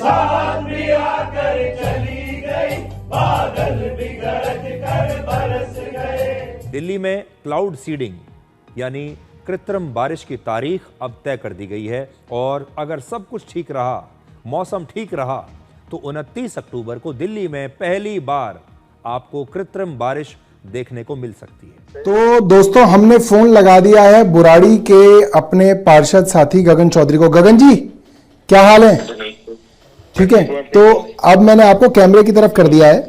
साथ भी आकर चली गई, बादल भी गरज कर बरस गए। दिल्ली में क्लाउड सीडिंग यानी कृत्रिम बारिश की तारीख अब तय कर दी गई है और अगर सब कुछ ठीक रहा, मौसम ठीक रहा, तो 29 अक्टूबर को दिल्ली में पहली बार आपको कृत्रिम बारिश देखने को मिल सकती है। तो दोस्तों, हमने फोन लगा दिया है बुराड़ी के अपने पार्षद साथी गगन चौधरी को। गगन जी, क्या हाल है? ठीक है, तो अब मैंने आपको कैमरे की तरफ कर दिया है,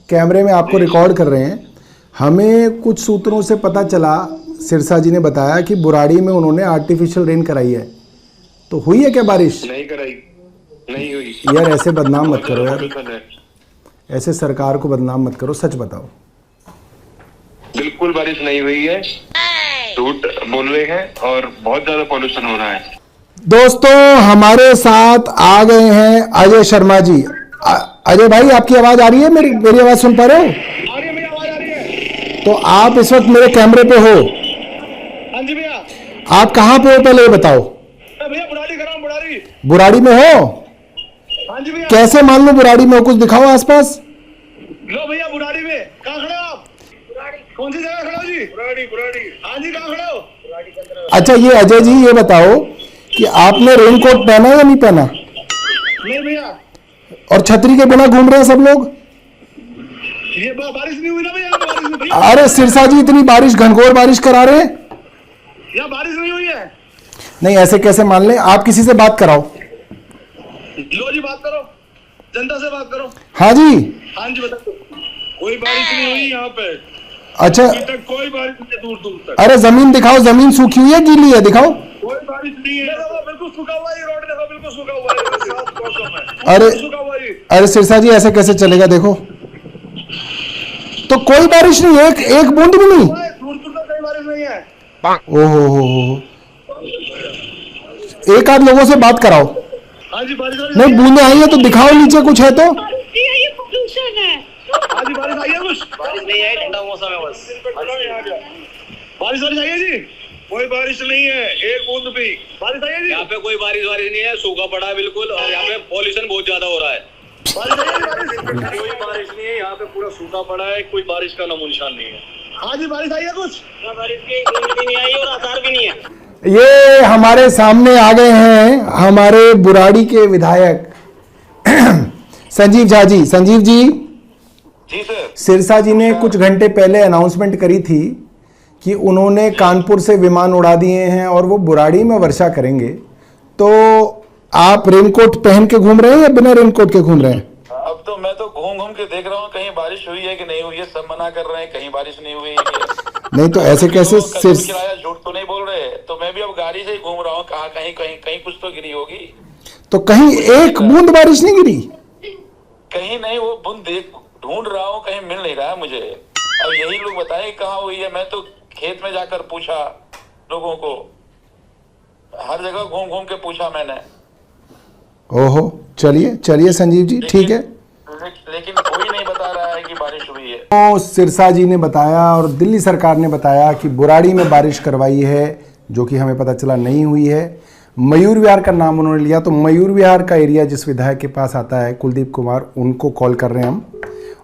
कैमरे में आपको रिकॉर्ड कर रहे हैं। हमें कुछ सूत्रों से पता चला, सिरसा जी ने बताया कि बुराड़ी में उन्होंने आर्टिफिशियल रेन कराई है, तो हुई है क्या बारिश? नहीं कराई, नहीं हुई। यार ऐसे बदनाम मत करो यार, ऐसे सरकार को बदनाम मत करो, सच बताओ। बिल्कुल बारिश नहीं हुई है, झूठ बोल रहे हैं और बहुत ज्यादा पॉल्यूशन हो रहा है। दोस्तों, हमारे साथ आ गए हैं अजय शर्मा जी। अजय भाई, आपकी आवाज आ रही है? मेरी आवाज सुन पा रहे हो? आ रही है, मेरी आवाज आ रही है। तो आप इस वक्त मेरे कैमरे पे हो? हाँ जी भैया। आप कहाँ पे हो पहले ये बताओ? भैया बुराड़ी खड़ा हूं, बुराड़ी। बुराड़ी में हो? हाँ जी भैया। कैसे मान लो बुराड़ी में हो, कुछ दिखाओ आसपास। लो भैया, बुराड़ी में कहाँ खड़े हो आप? कौन सी जगह खड़े हो जी? बुराड़ी, बुराड़ी। हाँ जी, कहाँ खड़े हो? अच्छा, ये अजय जी ये बताओ कि आपने रेनकोट पहना या नहीं पहना? नहीं भैया। और छतरी के बिना घूम रहे हैं सब लोग? ये बारिश नहीं हुई ना भैया, बारिश नहीं भैया। अरे सिरसा जी, इतनी बारिश, घनघोर बारिश करा रहे हैं। यहाँ बारिश नहीं हुई है। नहीं, ऐसे कैसे मान लें? आप किसी से बात कराओ। लो जी, बात करो, जनता से बात करो। हाँ जी। हाँ जी, बताओ। कोई बारिश नहीं हुई यहाँ पे। अच्छा, अभी तक कोई बारिश नहीं, दूर दूर तक। अरे जमीन दिखाओ, जमीन सूखी हुई है, गीली है, दिखाओ। कोई बारिश नहीं है। देखो, बिल्कुल सूखा हुआ है, ये रोड देखो, बिल्कुल सूखा हुआ है, साफ मौसम है। अरे सूखा हुआ है। अरे सिरसा जी, ऐसे कैसे चलेगा? देखो तो कोई बारिश नहीं, एक बूंद भी नहीं। दूर दूर तक कोई बारिश नहीं है। ओहो हो, एक आध लोगों से बात कराओ। हाँ जी, बारिश नहीं, बूंदे आई है तो दिखाओ, नीचे कुछ है तो। ये पोल्यूशन है। हाँ जी, बारिश आई है कुछ? बारिश नहीं है, ठंडा मौसम है बस। बारिश आई है जी? कोई बारिश नहीं है, एक बूंद भी। बारिश आई है जी? यहाँ पे कोई बारिश नहीं है, सूखा पड़ा है बिल्कुल, और यहाँ पे पॉल्यूशन बहुत ज्यादा हो रहा है। बारिश आई है? कोई बारिश नहीं है, यहाँ पे पूरा सूखा पड़ा है, कोई बारिश का नामो निशान नहीं है। हाँ जी, बारिश आई है कुछ? बारिश की बूंद भी नहीं आई और आसार भी नहीं है। ये हमारे सामने आ गए हैं हमारे बुराड़ी के विधायक संजीव झा जी। संजीव जी, जी सर। सिरसा जी ने कुछ घंटे पहले अनाउंसमेंट करी थी कि उन्होंने कानपुर से विमान उड़ा दिए हैं और वो बुराड़ी में वर्षा करेंगे, तो आप रेनकोट पहन के घूम रहे हैं या बिना रेनकोट के घूम रहे हैं? अब तो मैं तो घूम घूम के देख रहा हूँ कहीं बारिश हुई है कि नहीं हुई है। सब मना कर रहे हैं कहीं बारिश नहीं हुई है। नहीं तो ऐसे कैसे? किराया झूठ तो नहीं बोल रहे, तो मैं भी अब गाड़ी से ही घूम रहा हूँ, कहाँ कहीं कहीं कहीं कुछ तो गिरी होगी। तो कहीं एक बूंद बारिश नहीं गिरी? कहीं नहीं, वो बूंद देख ढूंढ रहा हूँ, कहीं मिल नहीं रहा है मुझे। अब यही लोग बताए कहाँ हुई है। मैं तो खेत में जाकर पूछा लोगों को, हर जगह घूम घूम के पूछा मैंने। ओहो, चलिए चलिए संजीव जी, ठीक है। लेकिन कोई नहीं बता रहा है कि बारिश हुई है। तो सिरसा जी ने बताया और दिल्ली सरकार ने बताया कि बुराड़ी में बारिश करवाई है, जो कि हमें पता चला नहीं हुई है। मयूर विहार का नाम उन्होंने लिया, तो मयूर विहार का एरिया जिस विधायक के पास आता है, कुलदीप कुमार, उनको कॉल कर रहे हैं हम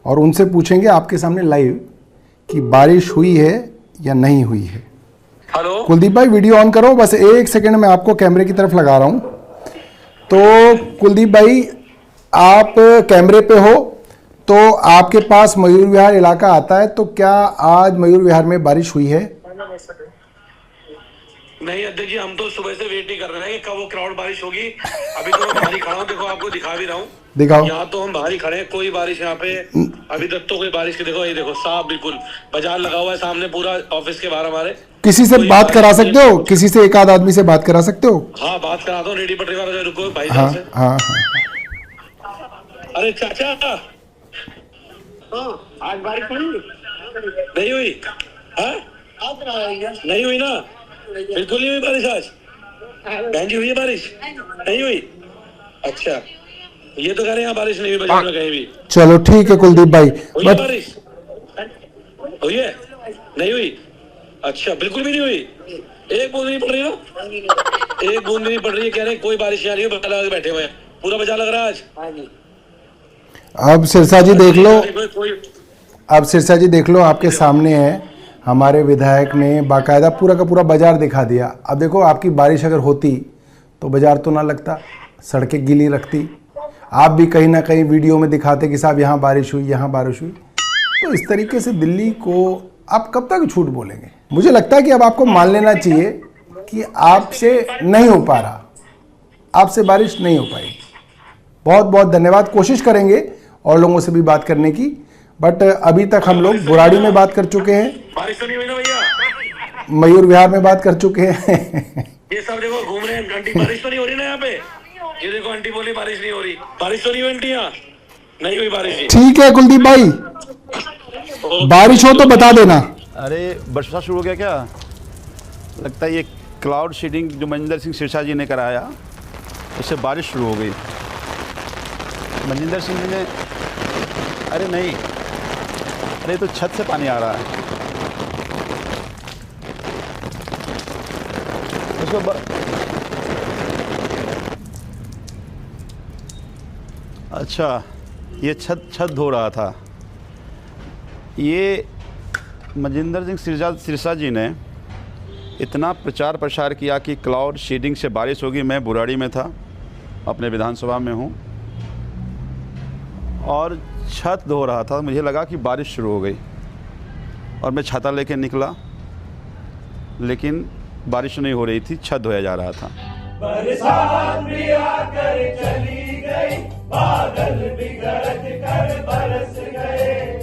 और उनसे पूछेंगे आपके सामने लाइव कि बारिश हुई है या नहीं हुई है। हेलो कुलदीप भाई, वीडियो ऑन करो, बस एक सेकंड में आपको कैमरे की तरफ लगा रहा हूं। तो कुलदीप भाई, आप कैमरे पे हो, तो आपके पास मयूर विहार इलाका आता है, तो क्या आज मयूर विहार में बारिश हुई है? नहीं अध्यक्ष जी, हम तो सुबह से वेट ही कर रहे हैं कि कब वो क्राउड बारिश होगी। अभी तो मैं बाहर ही खड़ा हूँ, देखो आपको दिखा भी रहा हूँ। दिखाओ। यहाँ तो हम बाहर ही खड़े हैं, कोई बारिश यहाँ पे अभी तक तो कोई बारिश की, देखो ये देखो साफ बिल्कुल बाजार लगा हुआ है सामने पूरा ऑफिस के बाहर हमारे। किसी से बात करा सकते हो? किसी से एक आध आदमी से बात करा सकते हो? हाँ, बात करा दो, रेडी पटरी वाला, रुको भाई हाँ, से। हाँ, अरे चाचा, आज बारिश पड़ी नहीं हुई? हाँ, नहीं हुई ना, बिल्कुल नहीं हुई बारिश आज। बहन जी, हुई है बारिश? नहीं हुई? अच्छा, ये तो कह रहे हैं यहाँ बारिश नहीं हुई बाजार में कहीं भी। चलो ठीक है कुलदीप भाई। हुई है बारिश? हुई है? नहीं हुई? अच्छा, बिल्कुल भी नहीं हुई? एक बूंद नहीं पड़ रही ना? एक बूंद नहीं पड़ रही है, कह रहे कोई बारिश नहीं आ रही है, बता बैठे हुए हैं। पूरा बाजार लग रहा है आज। हाँ जी। अब सिरसा जी देख लो, कोई अब सिरसा जी देख लो, आपके सामने है, हमारे विधायक ने बाकायदा पूरा का पूरा बाजार दिखा दिया। अब देखो, आपकी बारिश अगर होती तो बाजार तो ना लगता, सड़कें गीली रखती, आप भी कहीं ना कहीं वीडियो में दिखाते कि साहब यहाँ बारिश हुई, यहाँ बारिश हुई। तो इस तरीके से दिल्ली को आप कब तक झूठ बोलेंगे? मुझे लगता है कि अब आपको मान लेना चाहिए कि आपसे नहीं हो पा रहा, आपसे बारिश नहीं हो पाएगी। बहुत बहुत धन्यवाद, कोशिश करेंगे और लोगों से भी बात करने की, बट अभी तक हम लोग बुराड़ी में बात कर चुके हैं, बारिश तो नहीं हुई ना भैया? मयूर विहार में बात कर चुके हैं। ये सब देखो घूम रहे हैं आंटी, बारिश तो नहीं हो रही ना यहाँ पे? ये देखो आंटी बोली बारिश नहीं हो रही, बारिश तो नहीं हुई आंटी? यहाँ नहीं हुई बारिश। ठीक है कुलदीप भाई, बारिश हो तो बता देना। अरे बरसात शुरू हो गया क्या? लगता है ये क्लाउड सीडिंग जो मनिंदर सिंह सिरसा जी ने कराया, उससे बारिश शुरू हो गई। मनिंदर सिंह जी ने, अरे नहीं, अरे तो छत से पानी आ रहा है। उसको अच्छा, ये छत धो रहा था। ये मनिंदर सिंह सिरसा जी ने इतना प्रचार प्रसार किया कि क्लाउड सीडिंग से बारिश होगी। मैं बुराड़ी में था, अपने विधानसभा में हूँ, और छत धो रहा था, मुझे लगा कि बारिश शुरू हो गई और मैं छाता लेके निकला, लेकिन बारिश नहीं हो रही थी, छत धोया जा रहा था। बरसात भी आकर चली गई, बादल भी गरज कर बरस गए।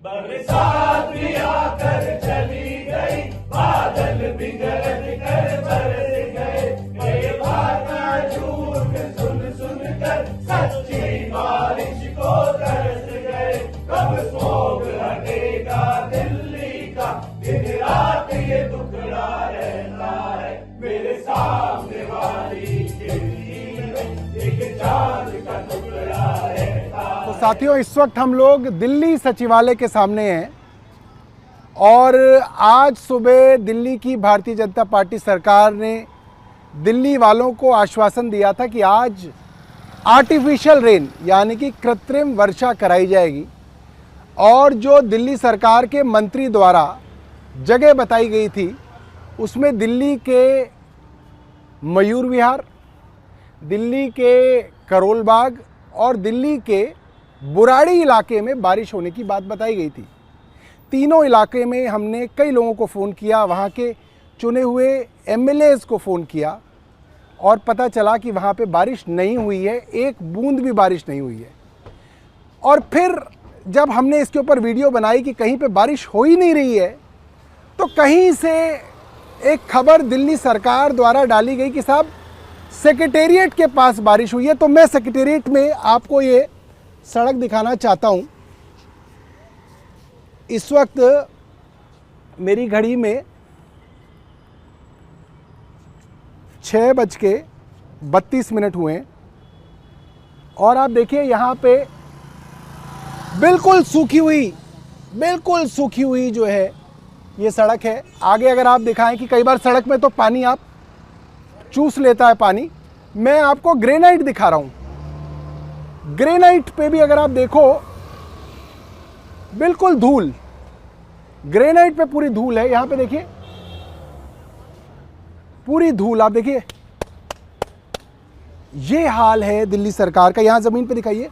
बरसात भी आकर चली गई, बादल भी गरज कर बरस गए। ये बातें झूठ सुन सुन कर सच्ची बारिश को तरस गए। कब स्मॉग हटेगा दिल्ली का, दिन रात ये दुखड़ा रहता है। मेरे सामने वाली खिड़की में एक चांद का टुकड़ा रहता है। तो साथियों, इस वक्त हम लोग दिल्ली सचिवालय के सामने हैं और आज सुबह दिल्ली की भारतीय जनता पार्टी सरकार ने दिल्ली वालों को आश्वासन दिया था कि आज आर्टिफिशियल रेन यानी कि कृत्रिम वर्षा कराई जाएगी, और जो दिल्ली सरकार के मंत्री द्वारा जगह बताई गई थी उसमें दिल्ली के मयूर विहार, दिल्ली के करोल बाग और दिल्ली के बुराड़ी इलाके में बारिश होने की बात बताई गई थी। तीनों इलाके में हमने कई लोगों को फ़ोन किया, वहाँ के चुने हुए एमएलएज को फ़ोन किया, और पता चला कि वहाँ पे बारिश नहीं हुई है, एक बूंद भी बारिश नहीं हुई है। और फिर जब हमने इसके ऊपर वीडियो बनाई कि कहीं पे बारिश हो ही नहीं रही है, तो कहीं से एक खबर दिल्ली सरकार द्वारा डाली गई कि साहब सेक्रेटेरिएट के पास बारिश हुई है। तो मैं सेक्रेटेरिएट में आपको ये सड़क दिखाना चाहता हूँ। इस वक्त मेरी घड़ी में 6:32 हुए हैं और आप देखिए यहाँ पे बिल्कुल सूखी हुई जो है ये सड़क है। आगे अगर आप दिखाएं कि कई बार सड़क में तो पानी आप चूस लेता है पानी। मैं आपको ग्रेनाइट दिखा रहा हूँ। ग्रेनाइट पे भी अगर आप देखो बिल्कुल धूल, ग्रेनाइट पे पूरी धूल है। यहाँ पे देखिए पूरी धूल, आप देखिए ये हाल है दिल्ली सरकार का। यहाँ जमीन पे दिखाइए,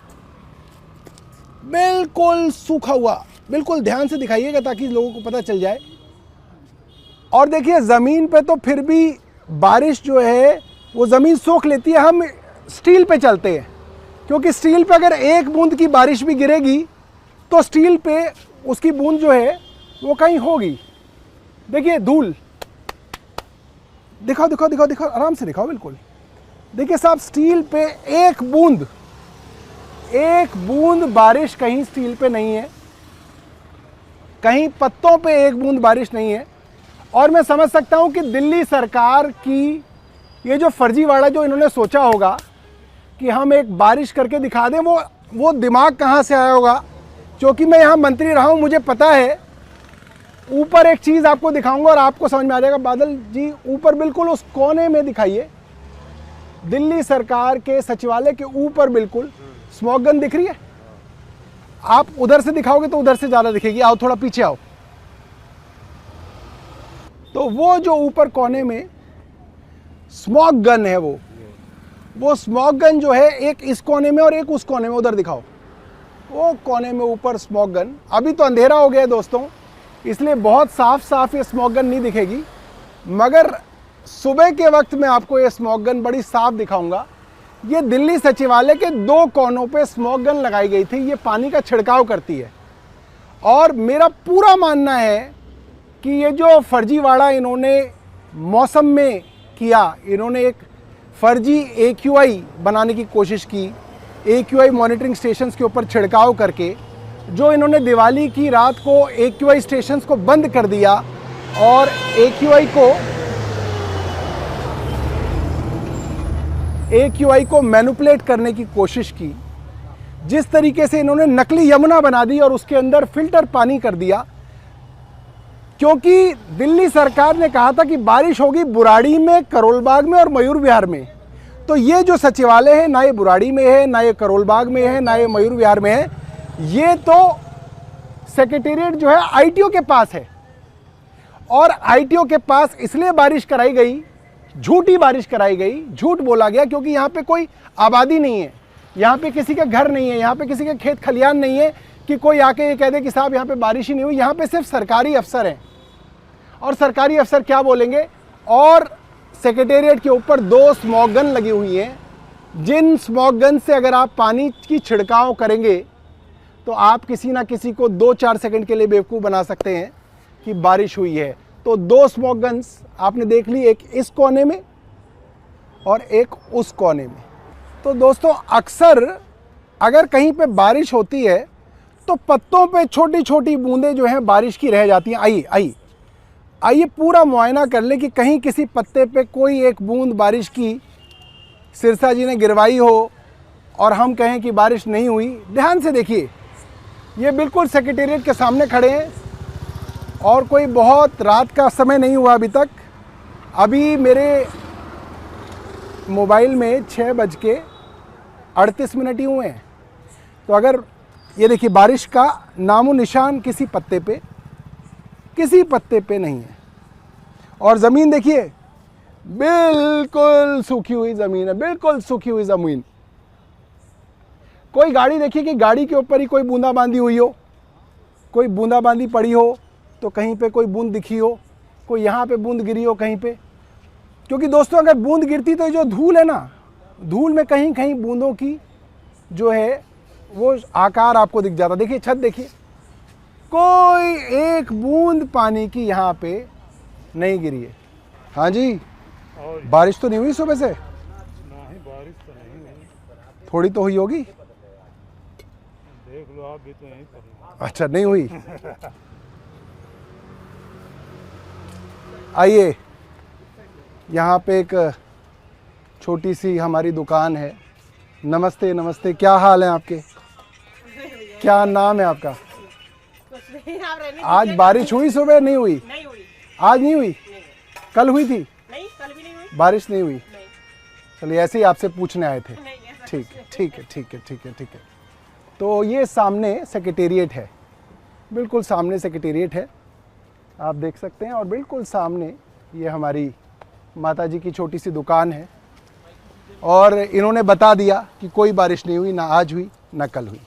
बिल्कुल सूखा हुआ, बिल्कुल ध्यान से दिखाइएगा ताकि लोगों को पता चल जाए। और देखिए ज़मीन पे तो फिर भी बारिश जो है वो ज़मीन सोख लेती है। हम स्टील पे चलते हैं क्योंकि स्टील पे अगर एक बूंद की बारिश भी गिरेगी तो स्टील पे उसकी बूंद जो है वो कहीं होगी। देखिए धूल, दिखाओ दिखाओ दिखाओ दिखाओ, आराम से दिखाओ। बिल्कुल देखिए साहब, स्टील पे एक बूंद बारिश कहीं स्टील पे नहीं है, कहीं पत्तों पे एक बूंद बारिश नहीं है। और मैं समझ सकता हूं कि दिल्ली सरकार की ये जो फर्जीवाड़ा जो इन्होंने सोचा होगा कि हम एक बारिश करके दिखा दें, वो दिमाग कहां से आया होगा। क्योंकि मैं यहां मंत्री रहा हूं, मुझे पता है। ऊपर एक चीज़ आपको दिखाऊंगा और आपको समझ में आ जाएगा। बादल जी ऊपर बिल्कुल उस कोने में दिखाइए, दिल्ली सरकार के सचिवालय के ऊपर बिल्कुल स्मोक गन दिख रही है। आप उधर से दिखाओगे तो उधर से ज़्यादा दिखेगी। आओ थोड़ा पीछे आओ। तो वो जो ऊपर कोने में स्मोक गन है, वो स्मोक गन जो है एक इस कोने में और एक उस कोने में, उधर दिखाओ, वो कोने में ऊपर स्मोक गन। अभी तो अंधेरा हो गया दोस्तों, इसलिए बहुत साफ साफ ये स्मोक गन नहीं दिखेगी, मगर सुबह के वक्त में आपको ये स्मोक गन बड़ी साफ दिखाऊंगा। ये दिल्ली सचिवालय के 2 कोनों पे स्मोक गन लगाई गई थी। ये पानी का छिड़काव करती है और मेरा पूरा मानना है कि ये जो फर्जीवाड़ा इन्होंने मौसम में किया, इन्होंने एक फर्जी AQI बनाने की कोशिश की, AQI मॉनिटरिंग स्टेशंस के ऊपर छिड़काव करके, जो इन्होंने दिवाली की रात को AQI स्टेशंस को बंद कर दिया और AQI को मैनिपुलेट करने की कोशिश की। जिस तरीके से इन्होंने नकली यमुना बना दी और उसके अंदर फिल्टर पानी कर दिया, क्योंकि दिल्ली सरकार ने कहा था कि बारिश होगी बुराड़ी में, करोलबाग में और मयूर विहार में। तो ये जो सचिवालय है, ना ये बुराड़ी में है, ना ये करोलबाग में है, ना ये मयूर विहार में है, ये तो सेक्रेटेरिएट जो है ITO के पास है। और ITO के पास इसलिए बारिश कराई गई, झूठी बारिश कराई गई, झूठ बोला गया, क्योंकि यहाँ पे कोई आबादी नहीं है, यहाँ पे किसी का घर नहीं है, यहाँ पे किसी के खेत खलियान नहीं है कि कोई आके ये कह दे कि साहब यहाँ पे बारिश ही नहीं हुई। यहाँ पे सिर्फ सरकारी अफसर हैं और सरकारी अफसर क्या बोलेंगे। और सेक्रेटेरिएट के ऊपर 2 स्मोक गन लगी हुई हैं, जिन स्मोक गन से अगर आप पानी की छिड़काव करेंगे तो आप किसी ना किसी को 2-4 सेकंड के लिए बेवकूफ़ बना सकते हैं कि बारिश हुई है। तो 2 स्मोक गन्स आपने देख ली, एक इस कोने में और एक उस कोने में। तो दोस्तों अक्सर अगर कहीं पे बारिश होती है तो पत्तों पे छोटी छोटी बूंदें जो हैं बारिश की रह जाती हैं। आइए पूरा मुआयना कर लें कि कहीं किसी पत्ते पे कोई एक बूंद बारिश की सिरसा जी ने गिरवाई हो और हम कहें कि बारिश नहीं हुई। ध्यान से देखिए, ये बिल्कुल सेक्रेटेरिएट के सामने खड़े हैं और कोई बहुत रात का समय नहीं हुआ अभी तक। अभी मेरे मोबाइल में 6:38 ही हुए हैं। तो अगर ये देखिए, बारिश का नामो निशान किसी पत्ते पे नहीं है। और ज़मीन देखिए, बिल्कुल सूखी हुई ज़मीन है, बिल्कुल सूखी हुई ज़मीन। कोई गाड़ी देखिए कि गाड़ी के ऊपर ही कोई बूंदाबांदी हुई हो, कोई बूंदाबांदी पड़ी हो तो कहीं पे कोई बूंद दिखी हो, कोई यहाँ पे बूंद गिरी हो कहीं पे। क्योंकि दोस्तों अगर बूंद गिरती तो जो धूल है ना, धूल में कहीं कहीं बूंदों की जो है वो आकार आपको दिख जाता। देखिए छत देखिए, कोई एक बूंद पानी की यहाँ पे नहीं गिरी है। हाँ जी, बारिश तो नहीं हुई सुबह से? नहीं, बारिश तो नहीं हुई। थोड़ी तो हुई होगी। देख लो आप भी तो यहीं पर। अच्छा, नहीं हुई। आइए, यहाँ पे एक छोटी सी हमारी दुकान है। नमस्ते नमस्ते, क्या हाल है आपके? क्या नाम है आपका? आज बारिश हुई सुबह? नहीं हुई। नहीं हुई। आज नहीं हुई? कल हुई थी? नहीं, कल भी नहीं हुई। बारिश नहीं हुई? नहीं। चलिए, ऐसे ही आपसे पूछने आए थे। ठीक है, ठीक है, ठीक है, ठीक है, ठीक है। तो ये सामने सेक्रेटेरिएट है, बिल्कुल सामने सेक्रेटेरिएट है, आप देख सकते हैं। और बिल्कुल सामने ये हमारी माता जी की छोटी सी दुकान है। और इन्होंने बता दिया कि कोई बारिश नहीं हुई, ना आज हुई ना कल हुई।